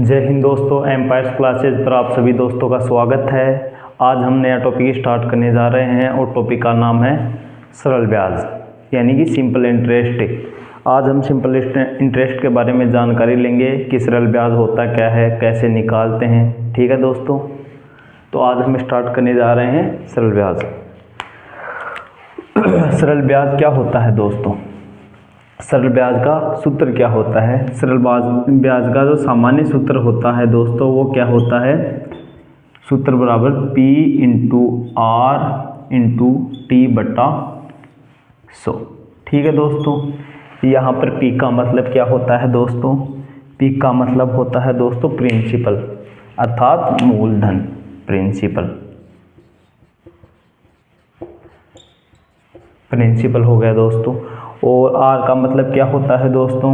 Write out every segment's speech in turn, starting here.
जय हिंद दोस्तों, empires classes पर आप सभी दोस्तों का स्वागत है। आज हम नया टॉपिक स्टार्ट करने जा रहे हैं और टॉपिक का नाम है सरल ब्याज यानी कि सिंपल इंटरेस्ट। आज हम सिंपल इंटरेस्ट के बारे में जानकारी लेंगे कि सरल ब्याज होता क्या है, कैसे निकालते हैं। ठीक है दोस्तों, तो आज हम स्टार्ट करने जा रहे हैं सरल ब्याज। सरल ब्याज क्या होता है दोस्तों? सरल ब्याज का सूत्र क्या होता है? सरल ब्याज का जो सामान्य सूत्र होता है दोस्तों वो क्या होता है? सूत्र बराबर P into R into T बटा 100। ठीक है दोस्तों, यहाँ पर P का मतलब क्या होता है दोस्तों? P का मतलब होता है दोस्तों प्रिंसिपल, अर्थात मूलधन। प्रिंसिपल हो गया दोस्तों। और R का मतलब क्या होता है दोस्तों?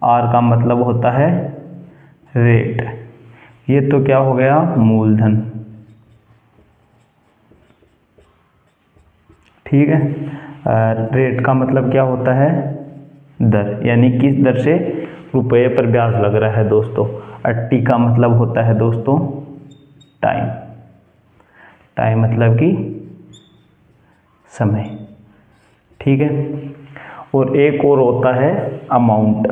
R का मतलब होता है रेट। ये तो क्या हो गया? मूलधन। ठीक है। रेट का मतलब क्या होता है? दर, यानी किस दर से रुपये पर ब्याज लग रहा है दोस्तों। और T का मतलब होता है दोस्तों टाइम। टाइम मतलब कि समय। ठीक है। और एक और होता है अमाउंट।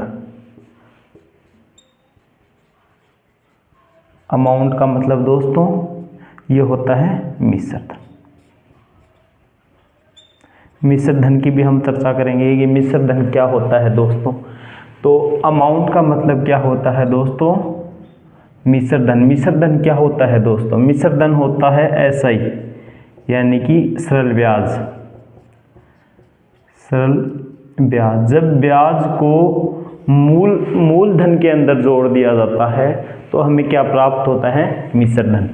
अमाउंट का मतलब दोस्तों ये होता है मिश्र धन। मिश्र धन की भी हम चर्चा करेंगे कि मिश्र धन क्या होता है दोस्तों। तो अमाउंट का मतलब क्या होता है दोस्तों? मिश्र धन। मिश्र धन क्या होता है दोस्तों? मिश्र धन होता है SI यानी कि सरल ब्याज। सरल ब्याज, जब ब्याज को मूलधन के अंदर जोड़ दिया जाता है तो हमें क्या प्राप्त होता है? मिश्र धन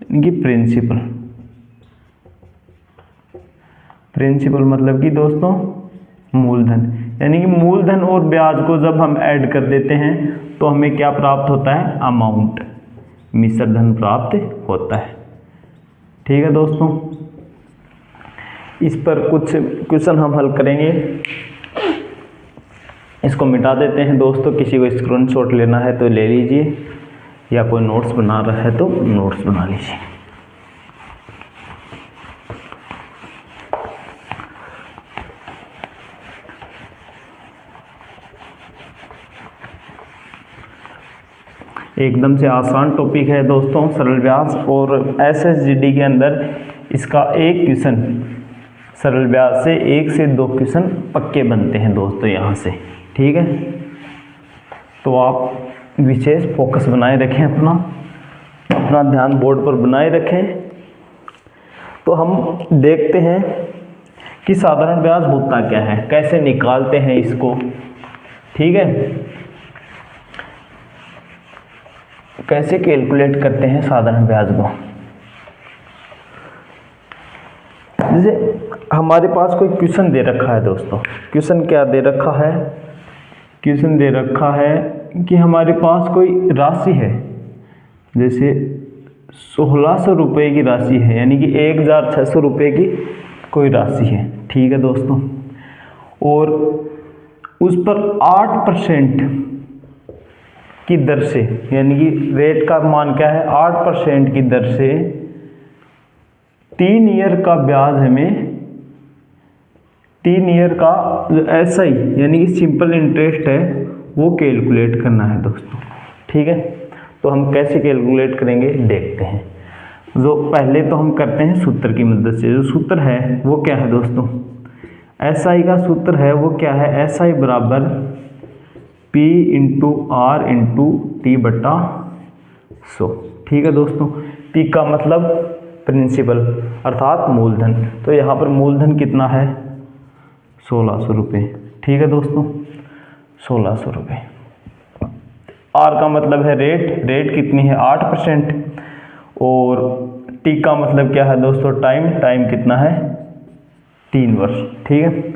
यानी कि प्रिंसिपल। प्रिंसिपल मतलब कि दोस्तों मूलधन, यानी कि मूलधन और ब्याज को जब हम ऐड कर देते हैं तो हमें क्या प्राप्त होता है? अमाउंट, मिश्र धन प्राप्त होता है। ठीक है दोस्तों, इस पर कुछ क्वेश्चन हम हल करेंगे। इसको मिटा देते हैं दोस्तों। किसी को स्क्रीनशॉट लेना है तो ले लीजिए, या कोई नोट्स बना रहा है तो नोट्स बना लीजिए। एकदम से आसान टॉपिक है दोस्तों सरल ब्याज। और SSGD के अंदर इसका एक क्वेश्चन, सरल ब्याज से 1 से 2 क्वेश्चन पक्के बनते हैं दोस्तों यहाँ से। ठीक है, तो आप विशेष फोकस बनाए रखें, अपना ध्यान बोर्ड पर बनाए रखें। तो हम देखते हैं कि साधारण ब्याज होता क्या है, कैसे निकालते हैं इसको। ठीक है, कैसे कैलकुलेट करते हैं साधारण ब्याज को। जैसे हमारे पास कोई क्वेश्चन दे रखा है दोस्तों। क्वेश्चन क्या दे रखा है? क्वेश्चन दे रखा है कि हमारे पास कोई राशि है, जैसे 1600 रुपये की राशि है, यानी कि 1600 रुपये की कोई राशि है। ठीक है दोस्तों, और उस पर 8% की दर से, यानी कि रेट का मान क्या है? 8% की दर से 3 ईयर का ब्याज हमें, 3 ईयर का जो SI यानी कि सिंपल इंटरेस्ट है वो कैलकुलेट करना है दोस्तों। ठीक है, तो हम कैसे कैलकुलेट करेंगे देखते हैं। जो पहले तो हम करते हैं सूत्र की मदद से। जो सूत्र है वो क्या है दोस्तों? SI का सूत्र है वो क्या है? SI बराबर P into R into T बटा 100। ठीक है दोस्तों, P का मतलब प्रिंसिपल अर्थात मूलधन। तो यहाँ पर मूलधन कितना है? 1600 रुपये। ठीक है दोस्तों, 1600 रुपये। R का मतलब है रेट। रेट कितनी है? 8%। और T का मतलब क्या है दोस्तों? टाइम। टाइम कितना है? 3 वर्ष। ठीक है,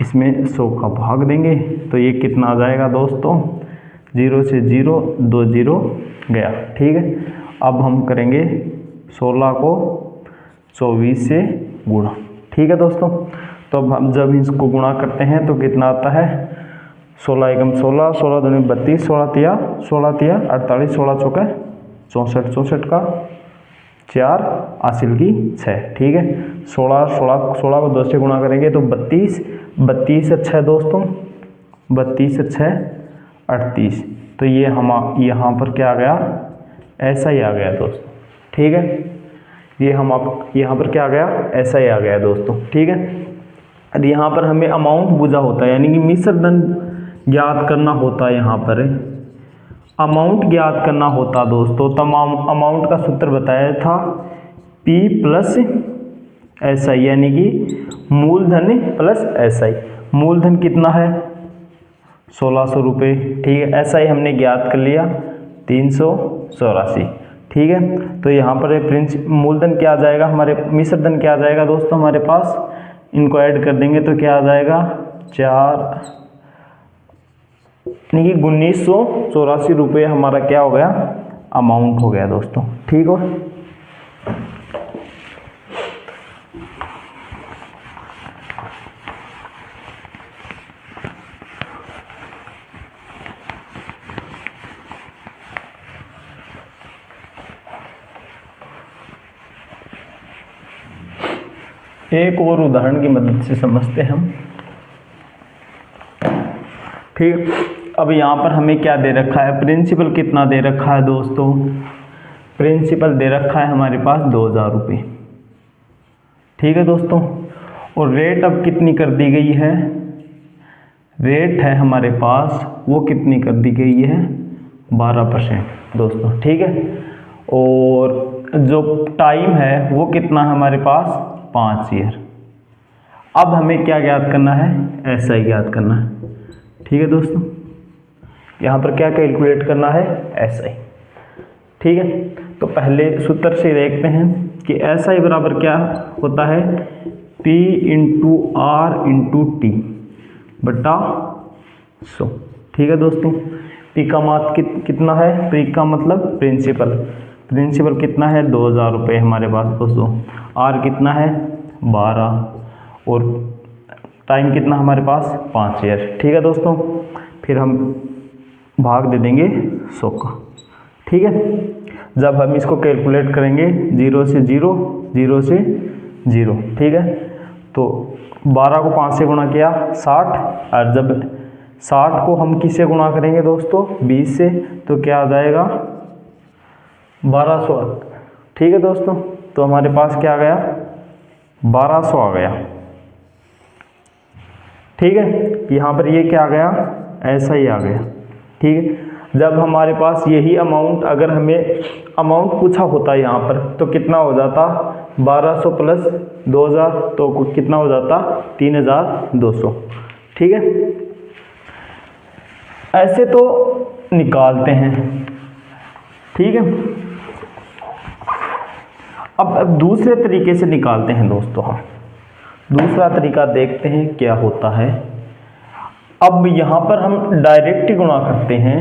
इसमें 100 का भाग देंगे तो ये कितना आ जाएगा दोस्तों? 0 से 0 2 0 गया। ठीक है, अब हम करेंगे 16 को 24 से गुणा। ठीक है दोस्तों, तो अब हम जब इसको गुणा करते हैं तो कितना आता है? 16 एकम 16, 16 दूनी 32, 16 तिया 48, 16 चौके 64, 64 का 4, हासिल की 6। ठीक है, 16 को 2 से गुणा करेंगे तो 32, 32 से 6 दोस्तों, 32 से 6 38। तो ये हम यहाँ पर क्या आ गया, ऐसा ही आ गया दोस्तों। ठीक है, ये हम आप यहाँ पर क्या आ गया, ऐसा ही आ गया दोस्तों। ठीक है, और यहाँ पर हमें अमाउंट पूछा होता है, यानी कि मिश्र धन ज्ञात करना होता है। यहाँ पर अमाउंट ज्ञात करना होता दोस्तों, तमाम अमाउंट का सूत्र बताया था P प्लस SI, यानी कि मूलधन प्लस SI। मूलधन कितना है, 1600 रुपये। ठीक है, SI हमने ज्ञात कर लिया 384। ठीक है, तो यहाँ पर मूलधन क्या आ जाएगा, हमारे मिश्र धन क्या आ जाएगा दोस्तों हमारे पास, इनको ऐड कर देंगे तो क्या आ जाएगा 4, यानी कि 1984 रुपये हमारा क्या हो गया, अमाउंट हो गया दोस्तों। ठीक हो, एक और उदाहरण की मदद से समझते हैं हम। ठीक, अब यहाँ पर हमें क्या दे रखा है, प्रिंसिपल कितना दे रखा है दोस्तों, प्रिंसिपल दे रखा है हमारे पास 2000 रुपये। ठीक है दोस्तों, और रेट अब कितनी कर दी गई है, रेट है हमारे पास वो कितनी कर दी गई है, 12% दोस्तों। ठीक है, और जो टाइम है वो कितना है हमारे पास, 5 ईयर। अब हमें क्या ज्ञात करना है, ऐसा ही ज्ञात करना है। ठीक है दोस्तों, यहाँ पर क्या कैलकुलेट करना है, SI। ठीक है, तो पहले सूत्र से देखते हैं कि SI बराबर क्या होता है, P into R into T बटा 100। ठीक है दोस्तों, P का मान कितना है, P का मतलब प्रिंसिपल, प्रिंसिपल कितना है 2000 रुपये हमारे पास दोस्तों, R कितना है 12, और टाइम कितना हमारे पास 5 ईयर। ठीक है दोस्तों, फिर हम भाग दे देंगे 100 का। ठीक है, जब हम इसको कैलकुलेट करेंगे 0 से 0, 0 से 0। ठीक है, तो 12 को 5 से गुणा किया 60, और जब 60 को हम किससे गुणा करेंगे दोस्तों, 20 से, तो क्या आ जाएगा 1200। ठीक है दोस्तों, तो हमारे पास क्या आ गया, 1200 आ गया। ठीक है, यहाँ पर ये क्या आ गया, ऐसा ही आ गया। ठीक है, जब हमारे पास यही अमाउंट, अगर हमें अमाउंट पूछा होता यहाँ पर तो कितना हो जाता, 1200 प्लस 2000 तो कितना हो जाता, 3200। ठीक है, ऐसे तो निकालते हैं। ठीक है, अब दूसरे तरीके से निकालते हैं दोस्तों। हम दूसरा तरीका देखते हैं क्या होता है। अब यहाँ पर हम डायरेक्ट ही गुणा करते हैं।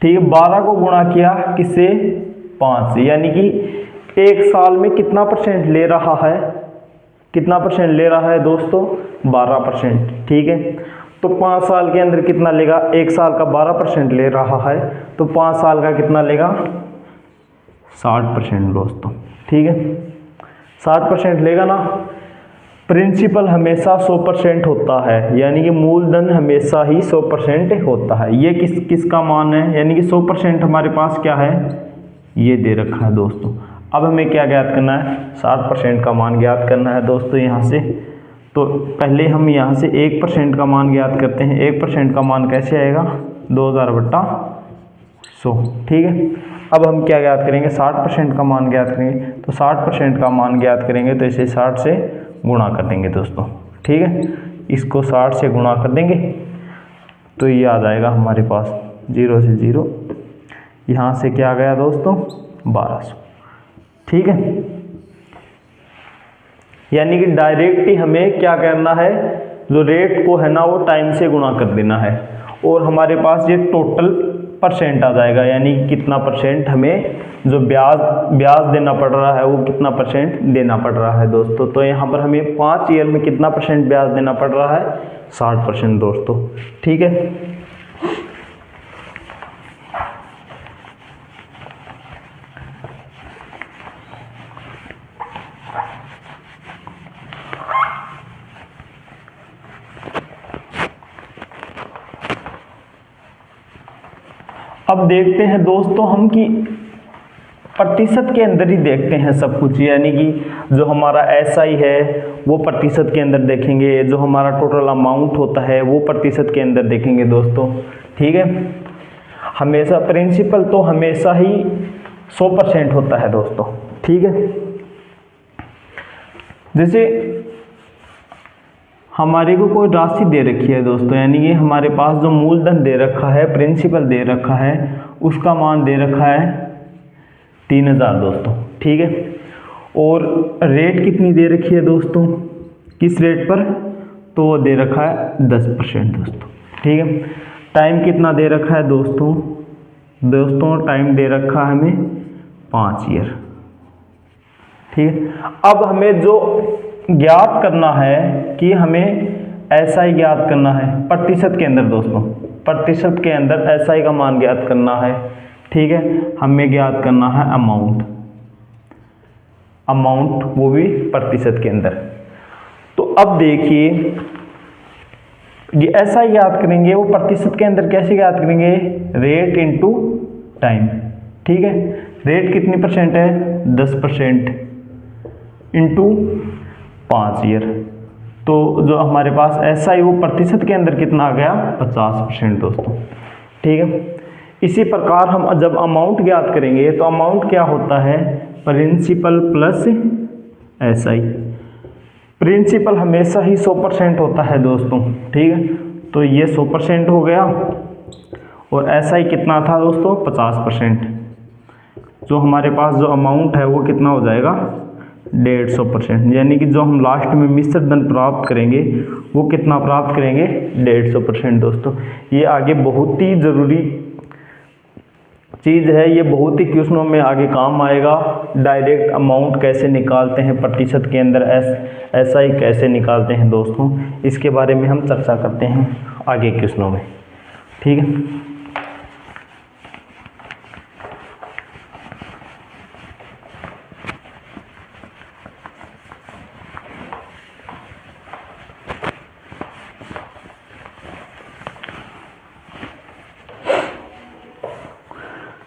ठीक है, 12 को गुणा किया किससे, 5 से, यानी कि एक साल में कितना परसेंट ले रहा है, कितना परसेंट ले रहा है दोस्तों, 12%। ठीक है, तो 5 साल के अंदर कितना लेगा, एक साल का 12% ले रहा है, तो 5 साल का कितना लेगा, 60% दोस्तों। ठीक है, 60% लेगा ना। प्रिंसिपल हमेशा 100% होता है, यानी कि मूलधन हमेशा ही 100% होता है। ये किसका मान है, यानी कि 100% हमारे पास क्या है, ये दे रखा है दोस्तों। अब हमें क्या ज्ञात करना है, 60% का मान ज्ञात करना है दोस्तों। यहाँ से तो पहले हम यहाँ से 1% का मान ज्ञात करते हैं। 1% का मान कैसे आएगा, 2000 बटा 100। ठीक है, अब हम क्या ज्ञात करेंगे, 60% का मान ज्ञात करेंगे। तो 60% का मान ज्ञात करेंगे तो इसे 60 से गुणा कर देंगे दोस्तों। ठीक है, इसको 60 से गुणा कर देंगे तो ये आ जाएगा हमारे पास 0 से 0, यहाँ से क्या आ गया दोस्तों, 1200। ठीक है, यानी कि डायरेक्ट ही हमें क्या करना है, जो रेट को है ना वो टाइम से गुणा कर देना है। और हमारे पास ये टोटल परसेंट आ जाएगा, यानी कितना परसेंट हमें जो ब्याज देना पड़ रहा है वो कितना परसेंट देना पड़ रहा है दोस्तों। तो यहाँ पर हमें 5 ईयर में कितना परसेंट ब्याज देना पड़ रहा है, 60% दोस्तों। ठीक है, अब देखते हैं दोस्तों हम कि प्रतिशत के अंदर ही देखते हैं सब कुछ, यानी कि जो हमारा एसआई है वो प्रतिशत के अंदर देखेंगे, जो हमारा टोटल अमाउंट होता है वो प्रतिशत के अंदर देखेंगे दोस्तों। ठीक है, हमेशा प्रिंसिपल तो हमेशा ही 100% होता है दोस्तों। ठीक है, जैसे हमारे को कोई राशि दे रखी है दोस्तों, यानी कि हमारे पास जो मूलधन दे रखा है, प्रिंसिपल दे रखा है, उसका मान दे रखा है 3000 दोस्तों। ठीक है, और रेट कितनी दे रखी है दोस्तों, किस रेट पर, तो वो दे रखा है 10% दोस्तों। ठीक है, टाइम कितना दे रखा है दोस्तों, टाइम दे रखा है हमें 5 ईयर। ठीक है, अब हमें जो ज्ञात करना है कि हमें एसआई ज्ञात करना है प्रतिशत के अंदर दोस्तों, प्रतिशत के अंदर एसआई का मान ज्ञात करना है। ठीक है, हमें ज्ञात करना है अमाउंट वो भी प्रतिशत के अंदर। तो अब देखिए ये एसआई ज्ञात करेंगे, वो प्रतिशत के अंदर कैसे ज्ञात करेंगे, रेट इनटू टाइम। ठीक है, रेट कितनी परसेंट है, 10% इंटू 5 ईयर। तो जो हमारे पास एसआई वो प्रतिशत के अंदर कितना आ गया, 50% दोस्तों। ठीक है, इसी प्रकार हम जब अमाउंट ज्ञात करेंगे तो अमाउंट क्या होता है, प्रिंसिपल प्लस एसआई। प्रिंसिपल हमेशा ही 100% होता है दोस्तों। ठीक है, तो ये 100% हो गया, और एसआई कितना था दोस्तों, 50%। जो हमारे पास जो अमाउंट है वो कितना हो जाएगा, 150%, यानी कि जो हम लास्ट में मिश्र धन प्राप्त करेंगे वो कितना प्राप्त करेंगे, 150% दोस्तों। ये आगे बहुत ही ज़रूरी चीज़ है, ये बहुत ही क्वेश्चनों में आगे काम आएगा। डायरेक्ट अमाउंट कैसे निकालते हैं प्रतिशत के अंदर, एसआई कैसे निकालते हैं दोस्तों, इसके बारे में हम चर्चा करते हैं आगे क्वेश्चनों में। ठीक है,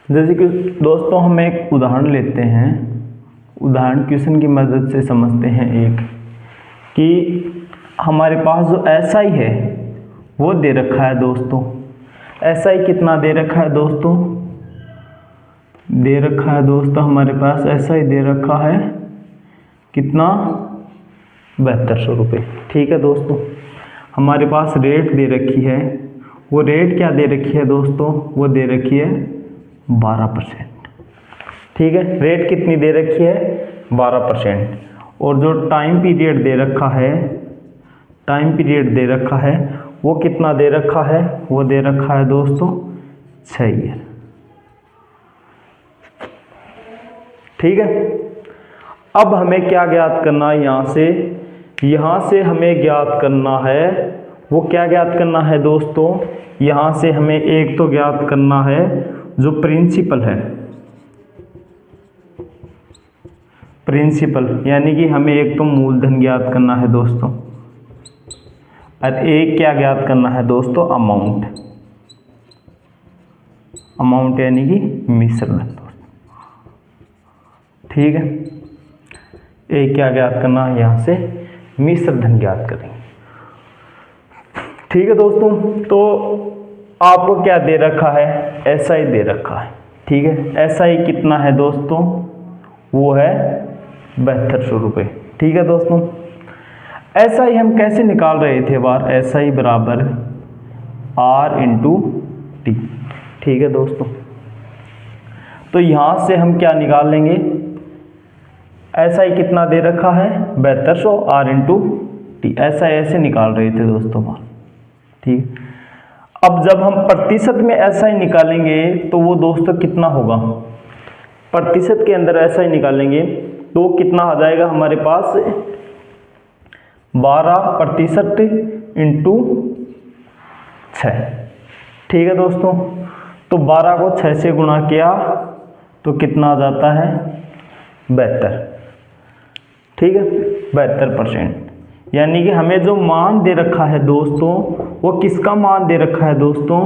जैसे कि दोस्तों हम एक उदाहरण लेते हैं, उदाहरण क्वेश्चन की मदद से समझते हैं एक, कि हमारे पास जो एसआई है वो दे रखा है दोस्तों। एसआई कितना दे रखा है दोस्तों, दे रखा है दोस्तों हमारे पास एसआई दे रखा है कितना, 7200 रुपये। ठीक है दोस्तों, हमारे पास रेट दे रखी है, वो रेट क्या दे रखी है दोस्तों, वो दे रखी है 12%। ठीक है, रेट कितनी दे रखी है, 12%। और जो टाइम पीरियड दे रखा है, टाइम पीरियड दे रखा है वो कितना दे रखा है, वो दे रखा है दोस्तों 6 ईयर। ठीक है, अब हमें क्या ज्ञात करना है, यहाँ से हमें ज्ञात करना है, वो क्या ज्ञात करना है दोस्तों, यहाँ से हमें एक तो ज्ञात करना है जो प्रिंसिपल है, प्रिंसिपल यानी कि हमें एक तो मूलधन ज्ञात करना है दोस्तों, और एक क्या ज्ञात करना है दोस्तों, अमाउंट यानी कि मिश्र धन दोस्तों। ठीक है, एक क्या ज्ञात करना है, यहाँ से मिश्र धन ज्ञात करेंगे। ठीक है दोस्तों, तो आपको क्या दे रखा है, एसआई दे रखा है। ठीक है, एसआई कितना है दोस्तों, वो है 7200 रुपये। ठीक है दोस्तों, एसआई हम कैसे निकाल रहे थे बार, एसआई बराबर आर इंटू टी। ठीक है दोस्तों, तो यहाँ से हम क्या निकाल लेंगे, एसआई कितना दे रखा है 7200, आर इंटू टी, ऐसा ऐसे निकाल रहे थे दोस्तों बार। ठीक, अब जब हम प्रतिशत में ऐसा ही निकालेंगे तो वो दोस्तों कितना होगा, प्रतिशत के अंदर ऐसा ही निकालेंगे तो कितना आ जाएगा हमारे पास 12% इंटू 6। ठीक है दोस्तों, तो 12 को 6 से गुणा किया तो कितना आ जाता है 72। ठीक है, 72%। यानी कि हमें जो मान दे रखा है दोस्तों, वो किसका मान दे रखा है दोस्तों,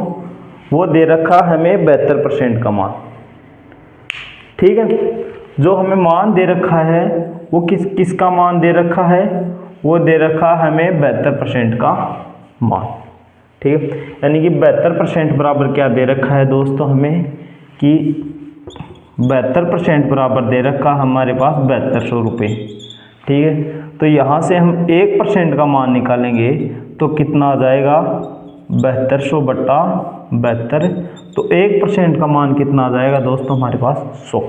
वो दे रखा है हमें 72% का मान। ठीक है, जो हमें मान दे रखा है वो किसका मान दे रखा है, वो दे रखा है हमें 72% का मान। ठीक है, यानी कि 72% बराबर क्या दे रखा है दोस्तों हमें, कि 72% बराबर दे रखा हमारे पास 7200 रुपये। ठीक है, तो यहाँ से हम 1% का मान निकालेंगे तो कितना आ जाएगा 7200 बट्टा 72, तो 1% का मान कितना आ जाएगा दोस्तों हमारे पास 100।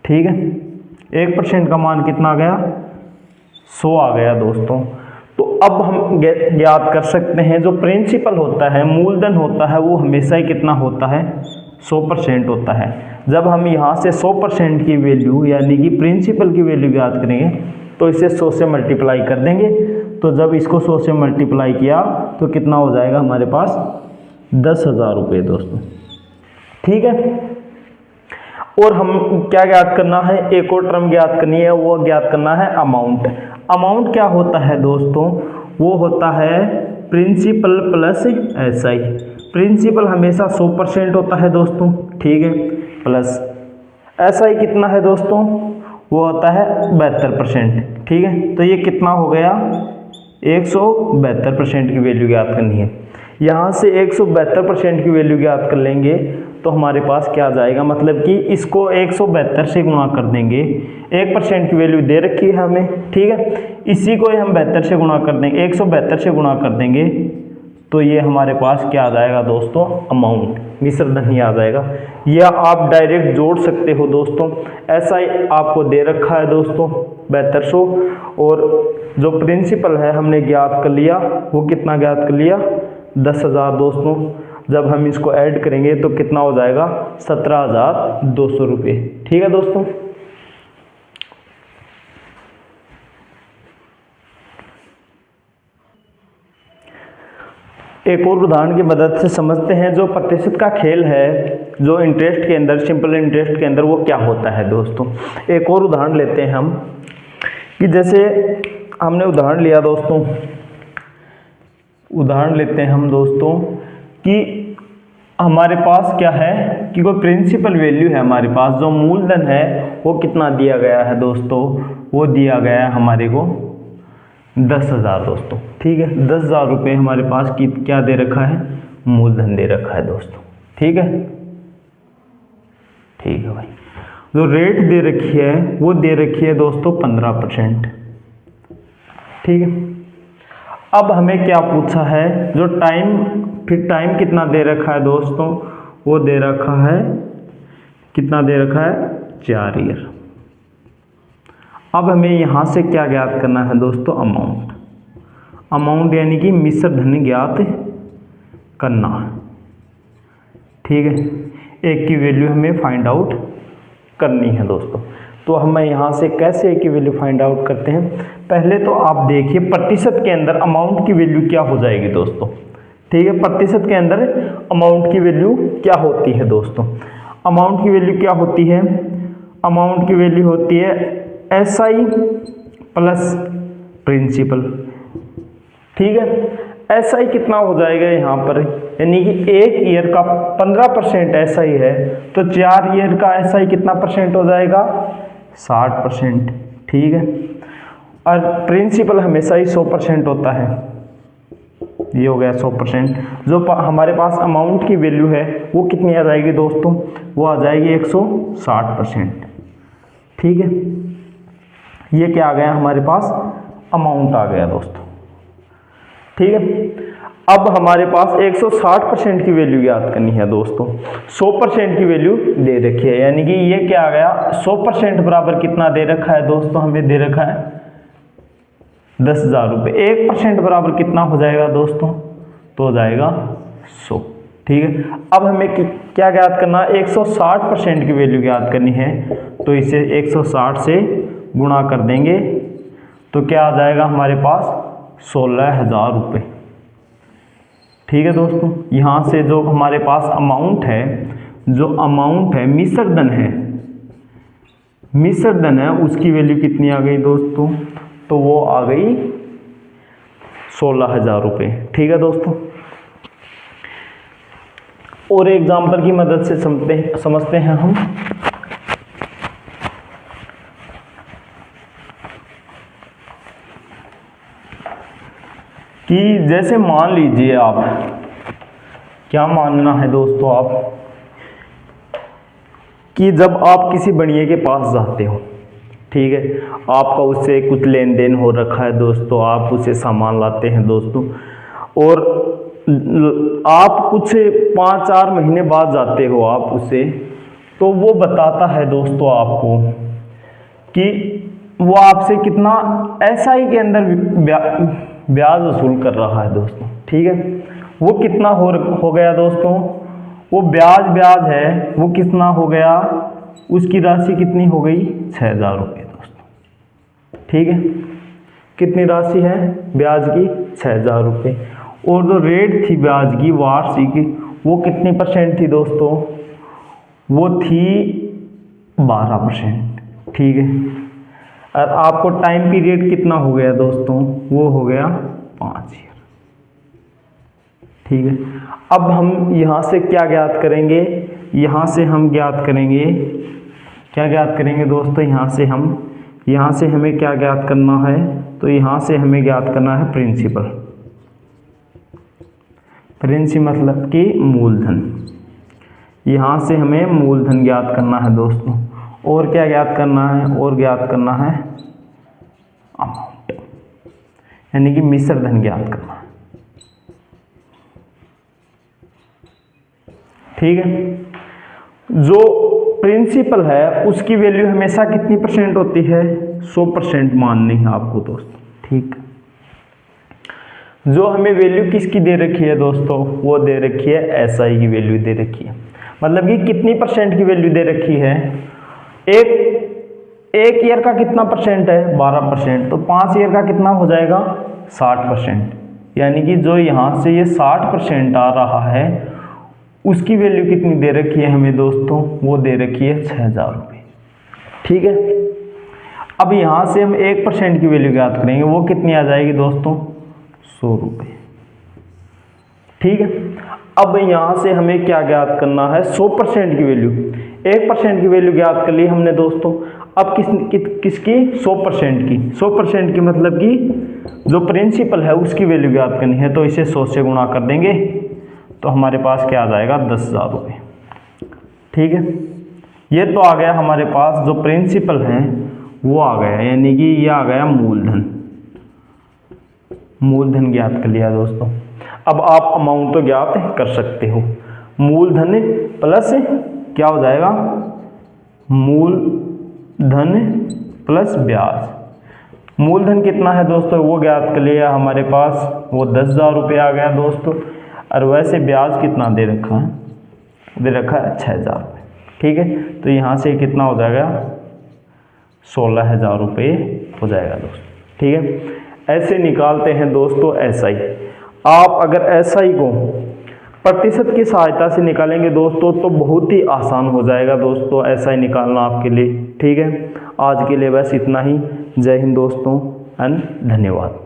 ठीक है, 1% का मान कितना आ गया 100 आ गया दोस्तों। तो अब हम याद कर सकते हैं जो प्रिंसिपल होता है, मूलधन होता है, वो हमेशा ही कितना होता है 100% होता है। जब हम यहाँ से 100% की वैल्यू यानी कि प्रिंसिपल की वैल्यू याद करेंगे तो इसे 100 से मल्टीप्लाई कर देंगे। तो जब इसको 100 से मल्टीप्लाई किया तो कितना हो जाएगा हमारे पास 10,000 रुपये दोस्तों। ठीक है, और हम क्या ज्ञात करना है, एक और टर्म ज्ञात करनी है, वो ज्ञात करना है अमाउंट। अमाउंट क्या होता है दोस्तों, वो होता है प्रिंसिपल प्लस एसआई। प्रिंसिपल हमेशा 100% होता है दोस्तों। ठीक है, प्लस एसआई कितना है दोस्तों, वो होता है 72%। ठीक है, तो ये कितना हो गया 172% की वैल्यू ज्ञात करनी है। यहाँ से 172% की वैल्यू ज्ञात कर लेंगे तो हमारे पास क्या आ जाएगा, मतलब कि इसको 172 से गुणा कर देंगे। 1% की वैल्यू दे रखी है हमें। ठीक है, इसी को हम 72 से गुणा कर देंगे, 172 से गुणा कर देंगे तो ये हमारे पास क्या आ जाएगा दोस्तों, अमाउंट, मिश्रधन ही आ जाएगा। या आप डायरेक्ट जोड़ सकते हो दोस्तों, ऐसा ही आपको दे रखा है दोस्तों 7200, और जो प्रिंसिपल है हमने ज्ञात कर लिया, वो कितना ज्ञात कर लिया 10,000 दोस्तों। जब हम इसको ऐड करेंगे तो कितना हो जाएगा 17,200 रुपये। ठीक है दोस्तों, एक और उदाहरण की मदद से समझते हैं जो प्रतिशत का खेल है, जो इंटरेस्ट के अंदर, सिंपल इंटरेस्ट के अंदर वो क्या होता है दोस्तों। एक और उदाहरण लेते हैं हम, कि जैसे हमने उदाहरण लिया दोस्तों, उदाहरण लेते हैं हम दोस्तों कि हमारे पास क्या है कि कोई प्रिंसिपल वैल्यू है हमारे पास, जो मूलधन है वो कितना दिया गया है दोस्तों, वो दिया गया है हमारे को 10,000 दोस्तों। ठीक है, 10,000 रुपये हमारे पास की क्या दे रखा है, मूलधन दे रखा है दोस्तों। ठीक है, ठीक है भाई, जो रेट दे रखी है वो दे रखी है दोस्तों 15%। ठीक है, अब हमें क्या पूछा है, जो टाइम, फिर टाइम कितना दे रखा है दोस्तों, वो दे रखा है, कितना दे रखा है 4 ईयर। अब हमें यहाँ से क्या ज्ञात करना है दोस्तों, अमाउंट। अमाउंट यानी कि मिश्रधन ज्ञात करना है। ठीक है, एक की वैल्यू हमें फाइंड आउट करनी है दोस्तों। तो हमें यहाँ से कैसे एक की वैल्यू फाइंड आउट करते हैं, पहले तो आप देखिए प्रतिशत के अंदर अमाउंट की वैल्यू क्या हो जाएगी दोस्तों। ठीक है, प्रतिशत के अंदर अमाउंट की वैल्यू क्या होती है दोस्तों, अमाउंट की वैल्यू क्या होती है, अमाउंट की वैल्यू होती है एसआई प्लस प्रिंसिपल। ठीक है, एसआई कितना हो जाएगा यहाँ पर, यानी कि एक ईयर का 15% एसआई है, तो 4 ईयर का एसआई कितना परसेंट हो जाएगा 60%। ठीक है, और प्रिंसिपल हमेशा ही 100% होता है, ये हो गया 100%। जो हमारे पास अमाउंट की वैल्यू है वो कितनी आ जाएगी दोस्तों, वो आ जाएगी 160%। ठीक है, ये क्या आ गया हमारे पास, अमाउंट आ गया दोस्तों। ठीक है, अब हमारे पास 160% की वैल्यू याद करनी है दोस्तों। 100% की वैल्यू दे रखी है, यानी कि ये क्या आ गया 100% बराबर कितना दे रखा है दोस्तों, हमें दे रखा है 10,000 रुपये। 1% बराबर कितना हो जाएगा दोस्तों, तो हो जाएगा 100। ठीक है, अब हमें क्या ज्ञात करना है, 160% की वैल्यू ज्ञात करनी है। तो इसे 160 से गुणा कर देंगे तो क्या आ जाएगा हमारे पास 16,000 रुपये। ठीक है दोस्तों, यहाँ से जो हमारे पास अमाउंट है, जो अमाउंट है मिश्र धन है उसकी वैल्यू कितनी आ गई दोस्तों, तो वो आ गई 16,000 रुपये। ठीक है दोस्तों, और एग्जाम्पल की मदद से समझते हैं हम। कि जैसे मान लीजिए आप, क्या मानना है दोस्तों आप, कि जब आप किसी बनिए के पास जाते हो, ठीक है, आपका उससे कुछ लेन देन हो रखा है दोस्तों, आप उसे सामान लाते हैं दोस्तों, और आप कुछ 5-4 महीने बाद जाते हो आप उसे, तो वो बताता है दोस्तों आपको कि वो आपसे कितना एसआई के अंदर ब्याज वसूल कर रहा है दोस्तों। ठीक है, वो कितना हो गया दोस्तों, वो ब्याज है, वो कितना हो गया, उसकी राशि कितनी हो गई, 6,000 रुपये दोस्तों। ठीक है, कितनी राशि है ब्याज की, 6,000 रुपये। और जो रेट थी ब्याज की वार्षिक, वो कितनी % थी दोस्तों, वो थी 12%। ठीक है, और आपको टाइम पीरियड कितना हो गया दोस्तों, वो हो गया 5 ईयर। ठीक है, अब हम यहाँ से क्या ज्ञात करेंगे, यहाँ से हम ज्ञात करेंगे, क्या ज्ञात करेंगे दोस्तों, यहाँ से हमें क्या ज्ञात करना है, तो यहाँ से हमें ज्ञात करना है प्रिंसिपल मतलब कि मूलधन। यहाँ से हमें मूलधन ज्ञात करना है दोस्तों, और क्या ज्ञात करना है, और ज्ञात करना है अमाउंट, यानी कि मिश्र धन ज्ञात करना है। ठीक है, जो प्रिंसिपल है उसकी वैल्यू हमेशा कितनी % होती है, 100% माननी है आपको दोस्तों। ठीक, जो हमें वैल्यू किसकी दे रखी है दोस्तों, वो दे रखी है एसआई की वैल्यू दे रखी है, मतलब कि कितनी % की वैल्यू दे रखी है, एक ईयर का कितना % है, 12%, तो 5 ईयर का कितना हो जाएगा, 60%, यानी कि जो यहाँ से ये 60% आ रहा है उसकी वैल्यू कितनी दे रखी है हमें दोस्तों, वो दे रखी है 6,000 रुपये। ठीक है, अब यहाँ से हम 1% की वैल्यू ज्ञात करेंगे, वो कितनी आ जाएगी दोस्तों, 100 रुपये। ठीक है, अब यहाँ से हमें क्या ज्ञात करना है, 100% की वैल्यू, 1% की वैल्यू ज्ञात कर ली हमने दोस्तों। अब किसकी, 100% की, 100% की मतलब कि जो प्रिंसिपल है उसकी वैल्यू ज्ञात करनी है, तो इसे 100 से गुणा कर देंगे तो हमारे पास क्या आ जाएगा, 10,000 रुपये। ठीक है, ये तो आ गया हमारे पास, जो प्रिंसिपल है वो आ गया, यानी कि ये आ गया मूलधन ज्ञात कर लिया दोस्तों। अब आप अमाउंट तो ज्ञात कर सकते हो, मूलधन प्लस क्या हो जाएगा, मूलधन प्लस ब्याज। मूलधन कितना है दोस्तों, वो ज्ञात कर लिया हमारे पास, वो 10,000 रुपये आ गया दोस्तों। और वैसे ब्याज कितना दे रखा है, 6,000 रुपये। ठीक है, तो यहाँ से कितना हो जाएगा, 16,000 रुपये हो जाएगा दोस्तों। ठीक है, ऐसे निकालते हैं दोस्तों एसआई। आप अगर एसआई को प्रतिशत की सहायता से निकालेंगे दोस्तों तो बहुत ही आसान हो जाएगा दोस्तों एसआई निकालना आपके लिए। ठीक है, आज के लिए बस इतना ही। जय हिंद दोस्तों एंड धन्यवाद।